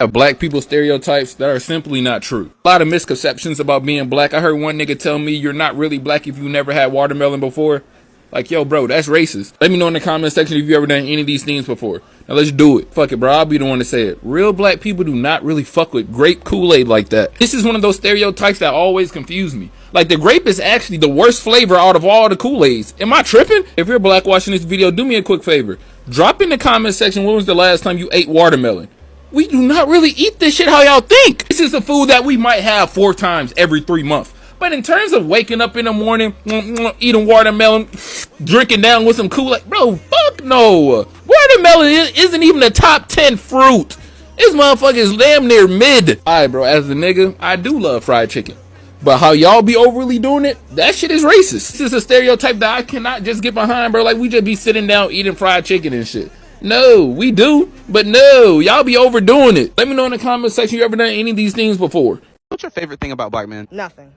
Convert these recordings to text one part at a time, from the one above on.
Black people stereotypes that are simply not true. A lot of misconceptions about being black. I heard one nigga tell me you're not really black if you never had watermelon before. Like, yo, bro, that's racist. Let me know in the comment section if you ever done any of these things before. Now let's do it. Fuck it, bro. I'll be the one to say it. Real black people do not really fuck with grape Kool-Aid like that. This is one of those stereotypes that always confuse me. Like, the grape is actually the worst flavor out of all the Kool-Aids. Am I tripping? If you're black watching this video, do me a quick favor. Drop in the comment section when was the last time you ate watermelon. We do not really eat this shit how y'all think. This is a food that we might have 4 times every 3 months. But in terms of waking up in the morning, eating watermelon, drinking down with some Kool-Aid, bro, fuck no. Watermelon isn't even a top 10 fruit. This motherfucker is damn near mid. Alright, bro, as a nigga, I do love fried chicken. But how y'all be overly doing it, that shit is racist. This is a stereotype that I cannot just get behind, bro. Like, we just be sitting down eating fried chicken and shit. No, we do, but no, y'all be overdoing it. Let me know in the comment section you ever done any of these things before. What's your favorite thing about black men? Nothing.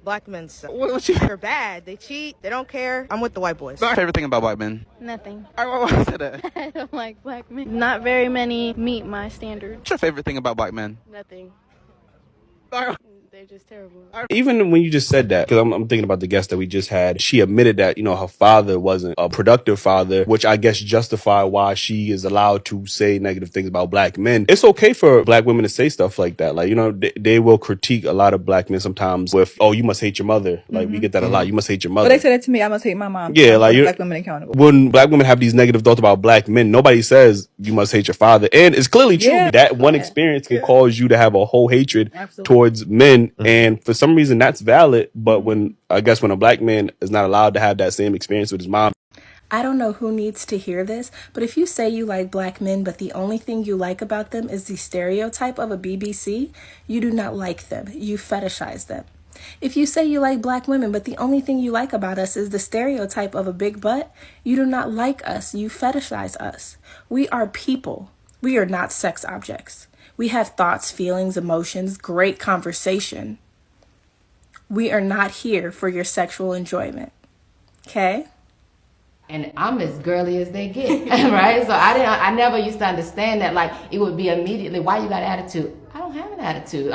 Black men suck. They're bad. They cheat. They don't care. I'm with the white boys. What's your favorite thing about black men? Nothing. Why is that? I don't like black men. Not very many meet my standards. What's your favorite thing about black men? Nothing. They're just terrible. Even when you just said that, because I'm thinking about the guest that we just had, she admitted that, you know, her father wasn't a productive father, which I guess justify why she is allowed to say negative things about black men. It's okay for black women to say stuff like that. Like, you know, they will critique a lot of black men sometimes with, oh, you must hate your mother. Like, we get that a lot. You must hate your mother. Well, they said that to me. I must hate my mom. Yeah, like, black women accountable. When black women have these negative thoughts about black men, nobody says you must hate your father. And it's clearly true. Yeah. That one experience can cause you to have a whole hatred towards men. And for some reason, that's valid. But when a black man is not allowed to have that same experience with his mom. I don't know who needs to hear this, but if you say you like black men, but the only thing you like about them is the stereotype of a BBC, you do not like them. You fetishize them. If you say you like black women, but the only thing you like about us is the stereotype of a big butt, you do not like us. You fetishize us. We are people. We are not sex objects. We have thoughts, feelings, emotions, great conversation. We are not here for your sexual enjoyment. Okay? And I'm as girly as they get, right? So I never used to understand that. Like, it would be immediately, why you got attitude? I don't have an attitude.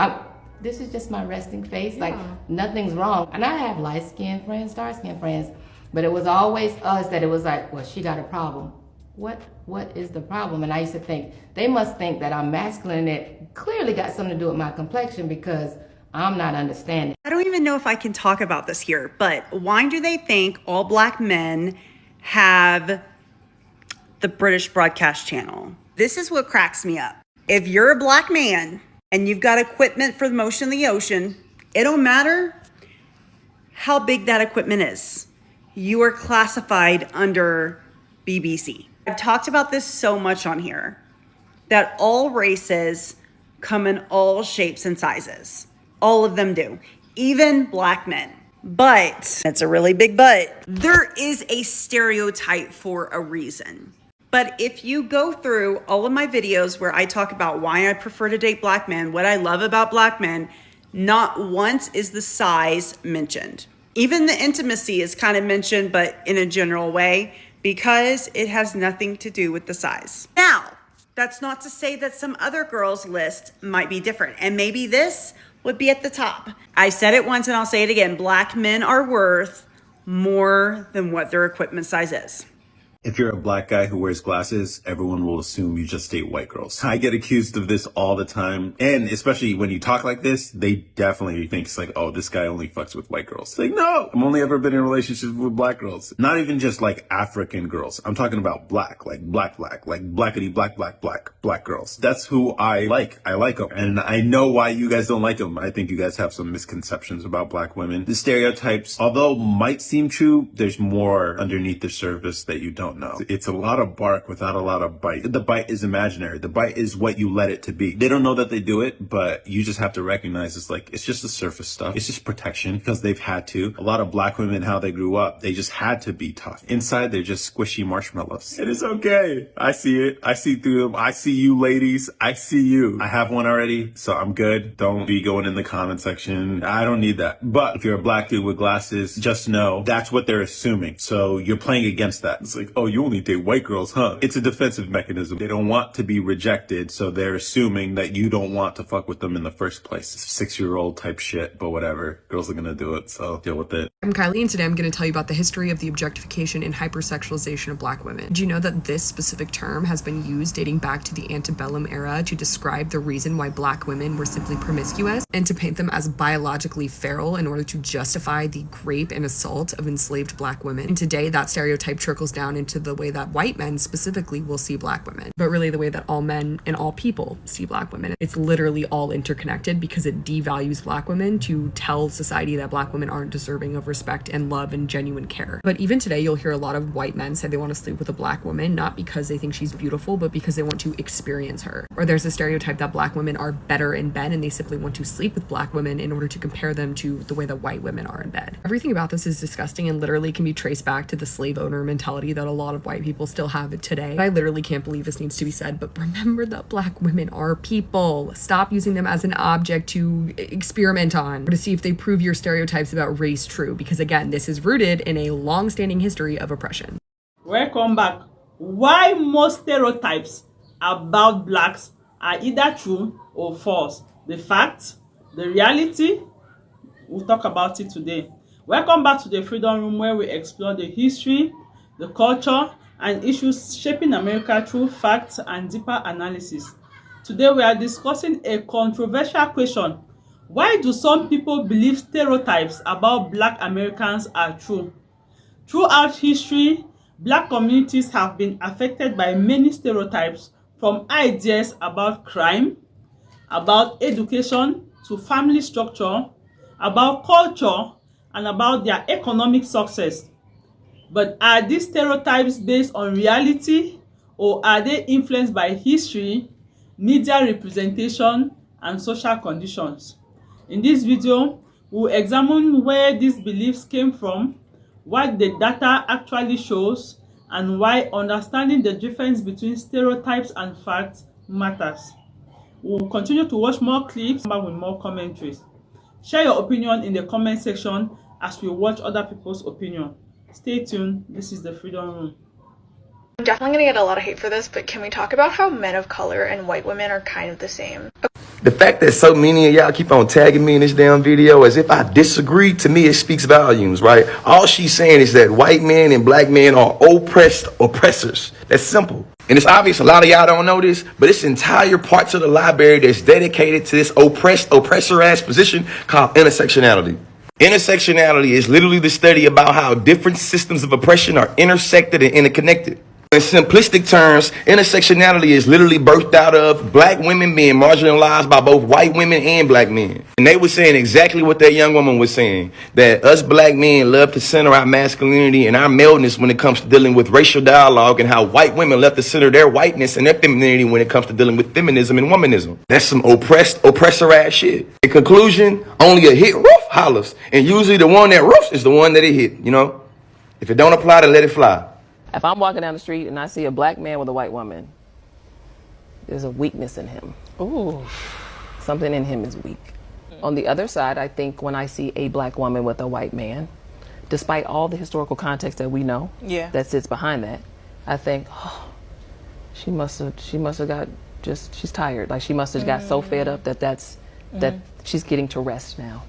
This is just my resting face. Like, nothing's wrong. And I have light-skinned friends, dark-skinned friends, but it was always us that it was like, well, she got a problem. What is the problem? And I used to think, they must think that I'm masculine, and it clearly got something to do with my complexion because I'm not understanding. I don't even know if I can talk about this here, but why do they think all black men have the British broadcast channel? This is what cracks me up. If you're a black man and you've got equipment for the motion of the ocean, it don't matter how big that equipment is. You are classified under BBC. I've talked about this so much on here, that all races come in all shapes and sizes. All of them do, even black men. But, it's a really big but, there is a stereotype for a reason. But if you go through all of my videos where I talk about why I prefer to date black men, what I love about black men, not once is the size mentioned. Even the intimacy is kind of mentioned, but in a general way, because it has nothing to do with the size. Now, that's not to say that some other girls' list might be different, and maybe this would be at the top. I said it once and I'll say it again. Black men are worth more than what their equipment size is. If you're a black guy who wears glasses, everyone will assume you just date white girls. I get accused of this all the time. And especially when you talk like this, they definitely think it's like, oh, this guy only fucks with white girls. It's like, no, I've only ever been in relationships with black girls. Not even just like African girls. I'm talking about black, like blackity black girls. That's who I like. I like them. And I know why you guys don't like them. I think you guys have some misconceptions about black women. The stereotypes, although might seem true, there's more underneath the surface that you don't know. It's a lot of bark without a lot of bite. The bite is imaginary. The bite is what you let it to be. They don't know that they do it, but you just have to recognize it's just the surface stuff. It's just protection because they've had to. A lot of black women, how they grew up, they just had to be tough. Inside, they're just squishy marshmallows. And it's okay. I see it. I see through them. I see you ladies. I see you. I have one already, so I'm good. Don't be going in the comment section. I don't need that. But if you're a black dude with glasses, just know that's what they're assuming. So you're playing against that. It's like, oh, you only date white girls, huh? It's a defensive mechanism. They don't want to be rejected, so they're assuming that you don't want to fuck with them in the first place. It's 6-year-old type shit, but whatever. Girls are gonna do it, so deal with it. I'm Kylie, and today I'm going to tell you about the history of the objectification and hypersexualization of black women. Do you know that this specific term has been used dating back to the antebellum era to describe the reason why black women were simply promiscuous and to paint them as biologically feral in order to justify the rape and assault of enslaved black women? And today that stereotype trickles down into the way that white men specifically will see black women, but really the way that all men and all people see black women. It's literally all interconnected because it devalues black women to tell society that black women aren't deserving of respect and love and genuine care. But even today, you'll hear a lot of white men say they want to sleep with a black woman, not because they think she's beautiful, but because they want to experience her. Or there's a stereotype that black women are better in bed and they simply want to sleep with black women in order to compare them to the way that white women are in bed. Everything about this is disgusting and literally can be traced back to the slave owner mentality that a lot of white people still have today. I literally can't believe this needs to be said, but remember that black women are people. Stop using them as an object to experiment on or to see if they prove your stereotypes about race true, because again, this is rooted in a long-standing history of oppression. Welcome back. Why most stereotypes about blacks are either true or false? The fact, the reality, we'll talk about it today. Welcome back to the Freedom Room, where we explore the history, the culture, and issues shaping America through facts and deeper analysis. Today we are discussing a controversial question. Why do some people believe stereotypes about black Americans are true? Throughout history, black communities have been affected by many stereotypes, from ideas about crime, about education, to family structure, about culture, and about their economic success. But are these stereotypes based on reality, or are they influenced by history, media representation, and social conditions? In this video, we'll examine where these beliefs came from, what the data actually shows, and why understanding the difference between stereotypes and facts matters. We'll continue to watch more clips with more commentaries. Share your opinion in the comment section as we watch other people's opinion. Stay tuned. This is the Freedom Room. I'm definitely going to get a lot of hate for this, but can we talk about how men of color and white women are kind of the same? The fact that so many of y'all keep on tagging me in this damn video as if I disagree, to me, it speaks volumes, right? All she's saying is that white men and black men are oppressed oppressors. That's simple. And it's obvious a lot of y'all don't know this, but it's entire parts of the library that's dedicated to this oppressor-ass position called intersectionality. Intersectionality is literally the study about how different systems of oppression are intersected and interconnected. In simplistic terms, intersectionality is literally birthed out of black women being marginalized by both white women and black men. And they were saying exactly what that young woman was saying, that us black men love to center our masculinity and our maleness when it comes to dealing with racial dialogue, and how white women love to center their whiteness and their femininity when it comes to dealing with feminism and womanism. That's some oppressor ass shit. In conclusion, only a hit roof hollers, and usually the one that roofs is the one that it hit, you know? If it don't apply, then let it fly. If I'm walking down the street and I see a black man with a white woman, there's a weakness in him. Ooh. Something in him is weak. On the other side, I think when I see a black woman with a white man, despite all the historical context that we know that sits behind that, I think, oh, she must have got she's tired. Like she must have got so fed up that she's getting to rest now.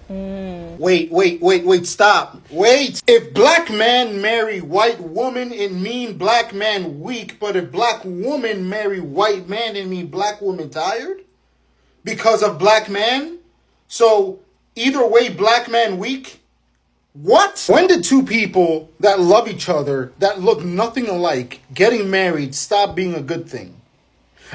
Wait, stop. Wait. If black man marry white woman, it mean black man weak. But if black woman marry white man, it mean black woman tired? Because of black man? So either way, black man weak? What? When did two people that love each other, that look nothing alike, getting married stop being a good thing?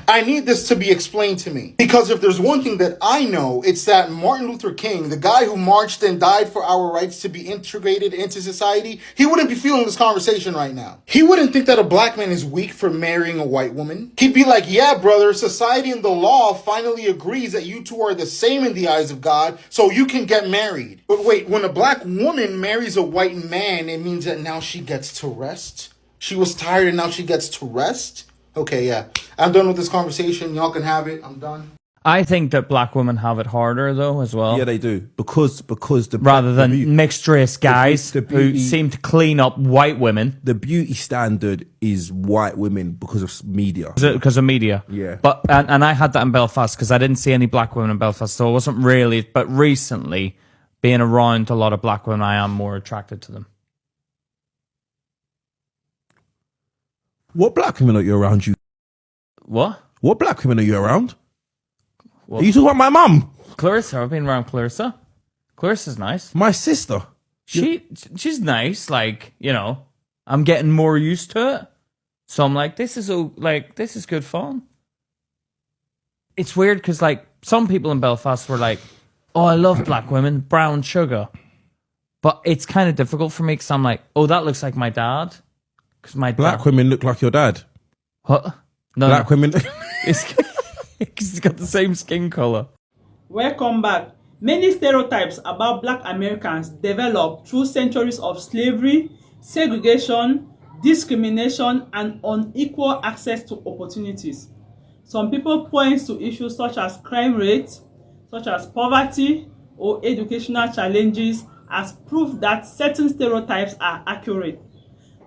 I need this to be explained to me. Because if there's one thing that I know, it's that Martin Luther King, the guy who marched and died for our rights to be integrated into society, he wouldn't be feeling this conversation right now. He wouldn't think that a black man is weak for marrying a white woman. He'd be like, yeah, brother, society and the law finally agrees that you two are the same in the eyes of God, so you can get married. But wait, when a black woman marries a white man, it means that now she gets to rest? She was tired and now she gets to rest? Okay, yeah. I'm done with this conversation. Y'all can have it. I'm done. I think that black women have it harder though as well. Yeah, they do because the rather than mixed race guys who seem to clean up white women. The beauty standard is white women because of media. Because of media. Yeah. But and I had that in Belfast because I didn't see any black women in Belfast, so it wasn't really. But recently, being around a lot of black women, I am more attracted to them. What black women are you around? What black women are you around? What? Are you talking about my mum? Clarissa, I've been around Clarissa. Clarissa's nice. My sister. She's nice. Like, you know, I'm getting more used to it. So I'm like, this is good fun. It's weird because like some people in Belfast were like, oh, I love black women, brown sugar. But it's kind of difficult for me because I'm like, oh, that looks like my dad. Because my black women look like your dad. What? No, black women. Because he's got the same skin color. Welcome back. Many stereotypes about black Americans developed through centuries of slavery, segregation, discrimination, and unequal access to opportunities. Some people point to issues such as crime rates, such as poverty, or educational challenges as proof that certain stereotypes are accurate.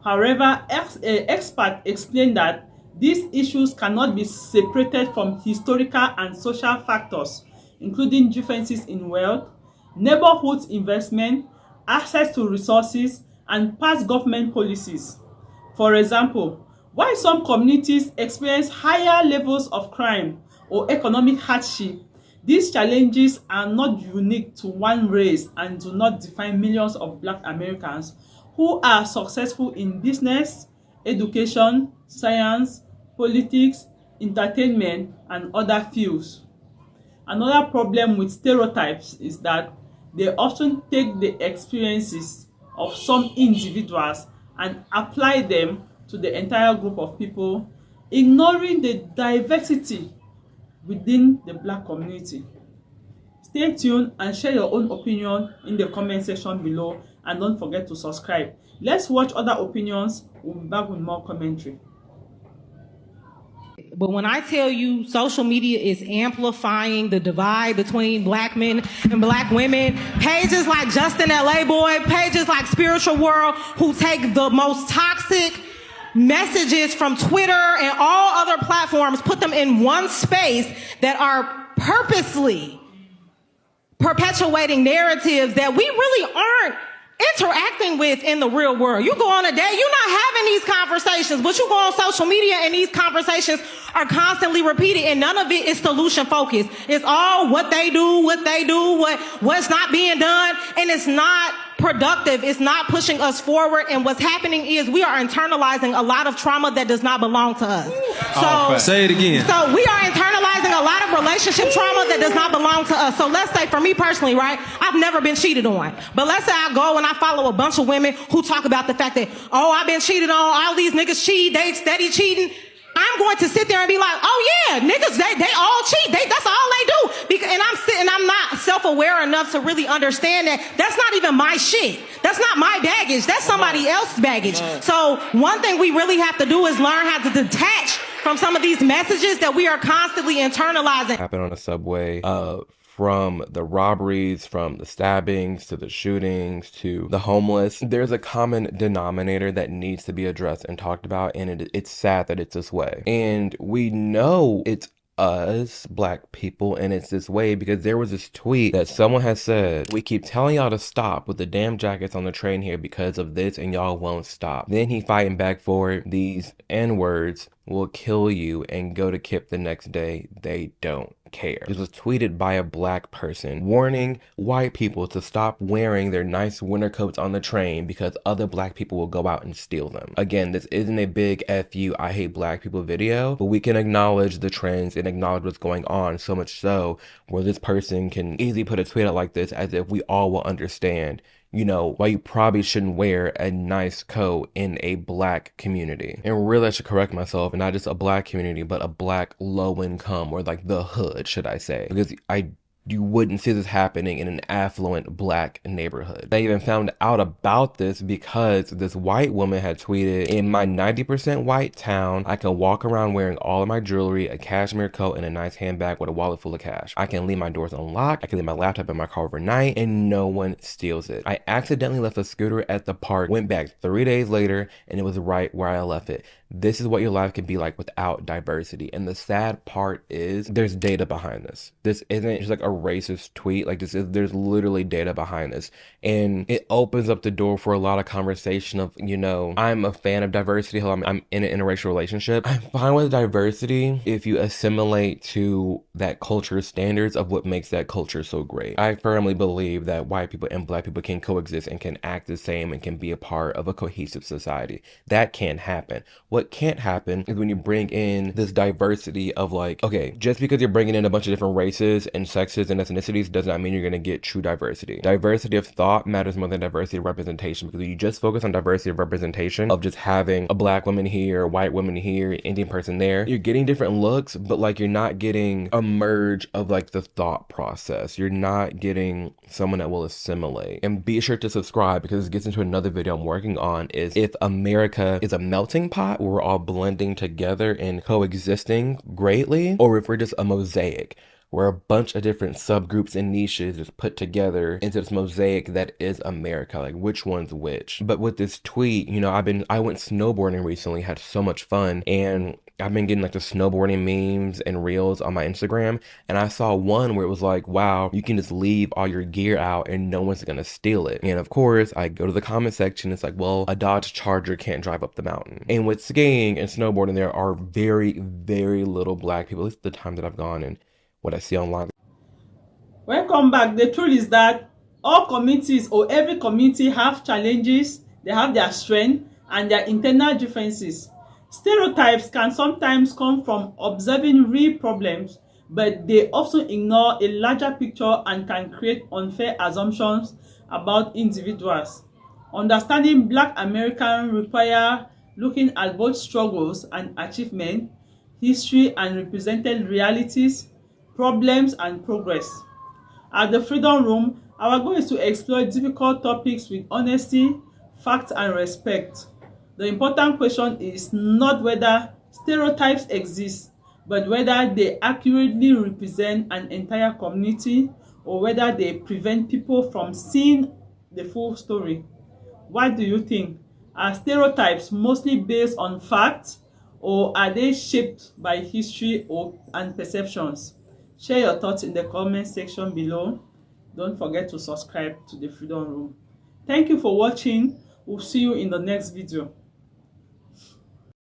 However, experts explain that these issues cannot be separated from historical and social factors, including differences in wealth, neighborhood investment, access to resources, and past government policies. For example, while some communities experience higher levels of crime or economic hardship, these challenges are not unique to one race and do not define millions of black Americans who are successful in business, education, science, politics, entertainment, and other fields. Another problem with stereotypes is that they often take the experiences of some individuals and apply them to the entire group of people, ignoring the diversity within the black community. Stay tuned and share your own opinion in the comment section below, and don't forget to subscribe. Let's watch other opinions. We'll be back with more commentary. But when I tell you social media is amplifying the divide between black men and black women, pages like Justin LA Boy, pages like Spiritual World, who take the most toxic messages from Twitter and all other platforms, put them in one space that are purposely perpetuating narratives that we really aren't interacting with in the real world. You go on a date, you're not having these conversations, but you go on social media and these conversations are constantly repeated, and none of it is solution focused. It's all what they do, what's not being done, and it's not productive. It's not pushing us forward, and what's happening is we are internalizing a lot of trauma that does not belong to us. So say it again. So we are internalizing a lot of relationship trauma that does not belong to us. So let's say for me personally, right, I've never been cheated on, but let's say I go and I follow a bunch of women who talk about the fact that, oh, I've been cheated on, all these niggas cheat, they steady cheating. I'm going to sit there and be like, oh yeah, niggas, they all cheat. That's all they do. And I'm not self-aware enough to really understand that that's not even my shit. That's not my baggage. That's somebody else's baggage. So one thing we really have to do is learn how to detach from some of these messages that we are constantly internalizing. Happened on the subway. From the robberies, from the stabbings, to the shootings, to the homeless. There's a common denominator that needs to be addressed and talked about, and it's sad that it's this way. And we know it's us, black people, and it's this way because there was this tweet that someone has said, we keep telling y'all to stop with the damn jackets on the train here because of this, and y'all won't stop. Then he fighting back for it. These N-words will kill you, and go to KIPP the next day. They don't care. This was tweeted by a black person warning white people to stop wearing their nice winter coats on the train because other black people will go out and steal them. Again, this isn't a big F you, I hate black people video, but we can acknowledge the trends and acknowledge what's going on, so much so where this person can easily put a tweet out like this as if we all will understand, you know, why you probably shouldn't wear a nice coat in a black community. And really, I should correct myself, and not just a black community, but a black low income, or like the hood, should I say. Because I you wouldn't see this happening in an affluent black neighborhood. I even found out about this because this white woman had tweeted, in my 90% white town, I can walk around wearing all of my jewelry, a cashmere coat, and a nice handbag with a wallet full of cash. I can leave my doors unlocked, I can leave my laptop in my car overnight, and no one steals it. I accidentally left a scooter at the park, went back 3 days later, and it was right where I left it. This is what your life can be like without diversity. And the sad part is there's data behind this. This isn't just like a racist tweet. Like there's literally data behind this. And it opens up the door for a lot of conversation of, you know, I'm a fan of diversity. I'm in an interracial relationship. I'm fine with diversity if you assimilate to that culture's standards of what makes that culture so great. I firmly believe that white people and black people can coexist and can act the same and can be a part of a cohesive society. That can happen. What can't happen is when you bring in this diversity of like, okay, just because you're bringing in a bunch of different races and sexes and ethnicities does not mean you're going to get true diversity. Diversity of thought matters more than diversity of representation, because if you just focus on diversity of representation of just having a black woman here, a white woman here, Indian person there, you're getting different looks, but like you're not getting a merge of like the thought process. You're not getting someone that will assimilate. And be sure to subscribe, because it gets into another video I'm working on, is if America is a melting pot, we're all blending together and coexisting greatly, or if we're just a mosaic where a bunch of different subgroups and niches is put together into this mosaic that is America. Like, which one's which? But with this tweet, you know, I went snowboarding recently, had so much fun, and I've been getting like the snowboarding memes and reels on my Instagram, and I saw one where it was like, wow, you can just leave all your gear out and no one's gonna steal it. And of course, I go to the comment section, it's like, well, a Dodge Charger can't drive up the mountain. And with skiing and snowboarding, there are very, very little black people, at least the time that I've gone and what I see online. Welcome back. The truth is that all communities or every community have challenges, they have their strengths and their internal differences. Stereotypes can sometimes come from observing real problems, but they also ignore a larger picture and can create unfair assumptions about individuals. Understanding Black Americans require looking at both struggles and achievement, history and represented realities, problems and progress. At the Freedom Room, our goal is to explore difficult topics with honesty, fact and respect. The important question is not whether stereotypes exist, but whether they accurately represent an entire community or whether they prevent people from seeing the full story. What do you think? Are stereotypes mostly based on facts, or are they shaped by history and perceptions? Share your thoughts in the comment section below. Don't forget to subscribe to the Freedom Room. Thank you for watching. We'll see you in the next video.